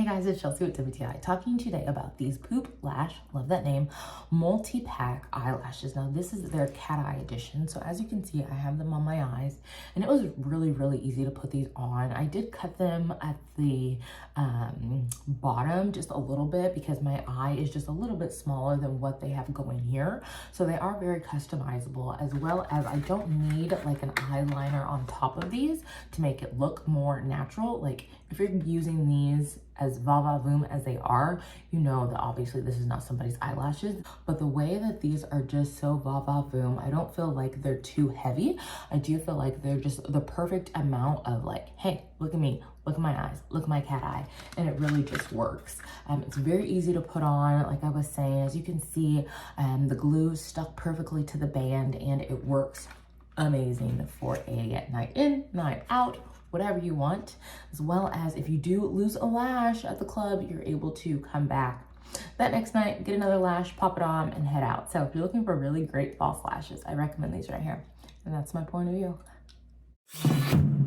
Hey guys, it's Chelsea with WTI talking today about these Pooplunch, love that name, multi-pack eyelashes. Now this is their cat eye edition. So as you can see, I have them on my eyes and it was really easy to put these on. I did cut them at the bottom just a little bit because my eye is just a little bit smaller than what they have going here. So they are very customizable, as well as I don't need like an eyeliner on top of these to make it look more natural. Like if you're using these as va-va-voom as they are, you know that obviously this is not somebody's eyelashes, but the way that these are just so va-va-voom, I don't feel like they're too heavy. I do feel like they're just the perfect amount of like, hey, look at me, look at my eyes, look at my cat eye, and it really just works. It's very easy to put on, like I was saying. As you can see, the glue stuck perfectly to the band and it works amazing for a night in, night out, whatever you want, as well as if you do lose a lash at the club, you're able to come back that next night, get another lash, pop it on, and head out. So if you're looking for really great false lashes, I recommend these right here. And that's my point of view.